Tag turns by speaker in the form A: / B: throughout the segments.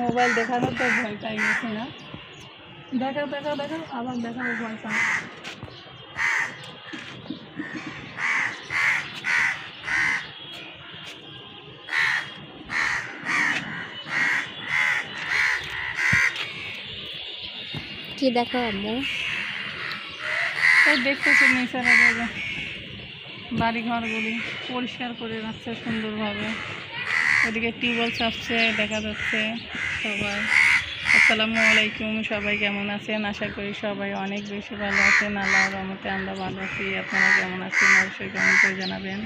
A: Mobile দেখানো তো ভয় পাই গেছে না। দেখাও দেখাও দেখাও, আবার দেখাবো, ভয় পাই।
B: কি দেখো আম্মু?
A: এই দেখতেছি নেচারের জায়গা, বাড়ি ঘরগুলি পরিষ্কার করে রাখছে সুন্দরভাবে। ওদিকে টিউবওয়েল চাপছে দেখা যাচ্ছে। সবাই আসসালামু আলাইকুম, সবাই কেমন আছেন? আশা করি সবাই অনেক বেশি ভালো আছেন। আল্লাহর রহমতে আমরা ভালো আছি। আপনারা কেমন আছেন অবশ্যই কমেন্ট করে জানাবেন।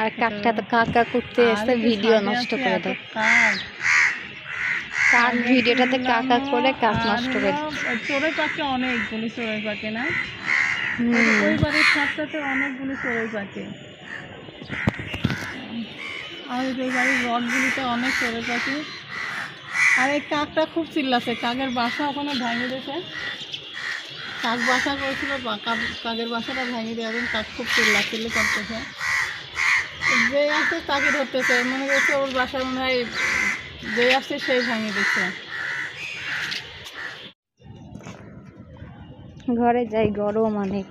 B: আর কাকটা তো কাকা করতে এসে ভিডিও নষ্ট করে দেয়। কাক ভিডিওটাতে কাকা করে কাক নষ্ট করে দেয়।
A: চড়ুই পাখি অনেকগুলি চড়ুই পাখি না, ওই বাড়ির ছাদটাতে অনেকগুলি চড়ুই পাখি। আর ওই বাড়ির রডগুলিতে অনেক চড়ুই পাখি। আর এই কাকটা খুব চিল্লাছে, কাকের বাসা ওখানে ভেঙে দিয়েছে। কাক বাসা করেছিল, কাকের বাসাটা ভেঙে দিয়ে এখন কাক খুব চিল্লি করতেছে। যে আসছে তাকে ধরতেছে, মনে করছে ওর বাসা মনে হয় যে আসছে সেই ভেঙে দিচ্ছে।
B: ঘরে যাই, গরম অনেক,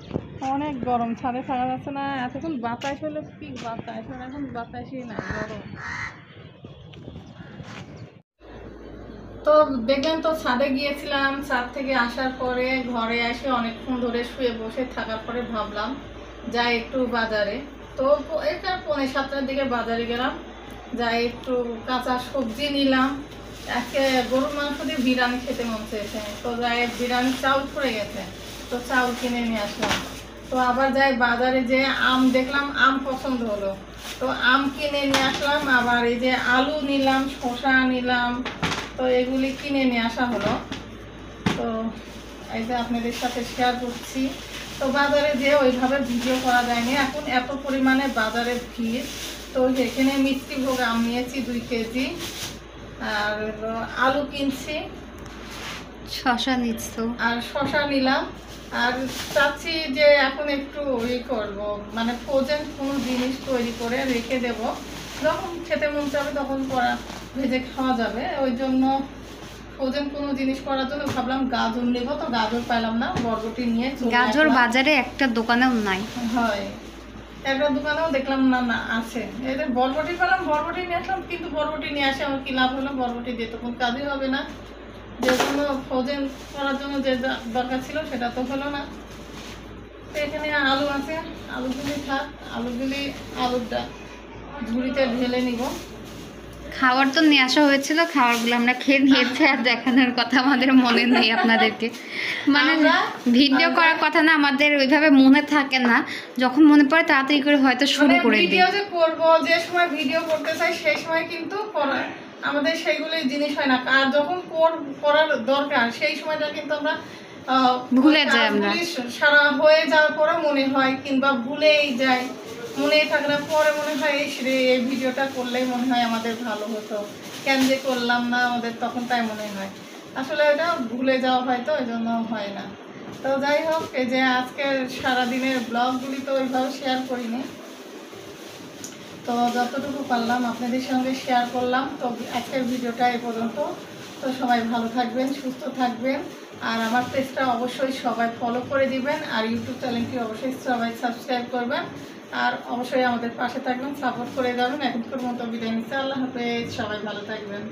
A: অনেক গরম, ছাদে থাকা যাচ্ছে না। এতক্ষণ বাতাস হলো, কি বাতাস, এখন বাতাসই না, গরম। তো দেখলেন তো, ছাদে গিয়েছিলাম। ছাদ থেকে আসার পরে ঘরে এসে অনেকক্ষণ ধরে শুয়ে বসে থাকার পরে ভাবলাম যাই একটু বাজারে। তো এটা 6:45-7টার দিকে বাজারে গেলাম, যাই একটু কাঁচা সবজি নিলাম। আজকে গরুর মাংস দিয়ে বিরিয়ানি খেতে মন চেয়েছে, তো যাই বিরিয়ানি চাউল পড়ে গেছে, তো চাউল কিনে নিয়ে আসলাম। তো আবার যাই বাজারে, যে আম দেখলাম, আম পছন্দ হলো, তো আম কিনে নিয়ে আসলাম। আবার এই যে আলু নিলাম, শসা নিলাম, তো এগুলি কিনে নিয়ে আসা হলো। তো এই যে আপনাদের সাথে শেয়ার করছি। তো বাজারে যে ওইভাবে ভিডিও করা যায়নি, এখন এত পরিমাণে বাজারে ভিড়। তো এখানে মিষ্টি ভোগ আম নিয়েছি 2 কেজি, আর আলু কিনছি,
B: শশা নিচ্ছ?
A: আর শসা নিলাম। আর চাচ্ছি যে এখন একটু করব, মানে ফ্রোজেন কোনো জিনিস তৈরি করে রেখে দেব, যখন খেতে মন চাবে তখন ভেজে খাওয়া যাবে। ওই জন্য ফ্রোজেন কোনো জিনিস করার জন্য ভাবলাম গাজর নেব, তো গাজর পাইলাম না, বরবটি নিয়ে
B: গাজর বাজারে একটা দোকানেও নাই।
A: হয়, একটা দোকানেও দেখলাম না, না আছে। এদের বরবটি পেলাম, বরবটি নিয়ে আসলাম, কিন্তু বরবটি নিয়ে আসে আমার কি লাভ হলো, বরবটি দিয়ে তো কোনো কাজই হবে না। যে কোনো ফ্রোজেন করার জন্য যে দরকার ছিল সেটা তো হলো না। তো এখানে আলু আছে, আলুগুলি থাক, আলুটা ঝুড়িতে ঢেলে নিব।
B: খাবার তো নিয়ে আসা হয়েছিল, খাবারগুলো আমরা খেয়ে নিয়েছি, আর দেখানোর কথা আমাদের মনে নেই আপনাদেরকে। মানে ভিডিও করার কথা না, আমাদের ওইভাবে মনে থাকে না, যখন মনে পড়ে তাড়াতাড়ি করে হয়তো শুরু করে দিই।
A: ভিডিও যে করবো, যে সময় ভিডিও করতে চাই সেই সময় কিন্তু আমাদের সেইগুলি জিনিস হয় না। আর যখন করার দরকার সেই সময়টা কিন্তু আমরা
B: ভুলে যাই। আমরা
A: সারা হয়ে যাওয়ার পরে মনে হয়, কিংবা ভুলেই যাই, মনে থাকে না, পরে মনে হয় এই ভিডিওটা করলেই মনে হয় আমাদের ভালো হতো, কেন যে করলাম না, আমাদের তখন তাই মনে হয়। আসলে এটা ভুলে যাওয়া হয়, তো এই জন্য হয় না। তো যাই হোক, এই যে আজকের সারাদিনের ব্লগগুলি তো ওইভাবে শেয়ার করিনি, তো যতটুকু পারলাম আপনাদের সঙ্গে শেয়ার করলাম। তো আজকের ভিডিওটা এই পর্যন্ত। তো সবাই ভালো থাকবেন, সুস্থ থাকবেন, আর আমার পেজটা অবশ্যই সবাই ফলো করে দিবেন, আর ইউটিউব চ্যানেলটি অবশ্যই সবাই সাবস্ক্রাইব করবেন, আর অবশ্যই আমাদের পাশে থাকবেন, সাপোর্ট করে যাবেন। এখনকার মতো বিদায় নিচ্ছি, আল্লাহ হাফেজ, সবাই ভালো থাকবেন।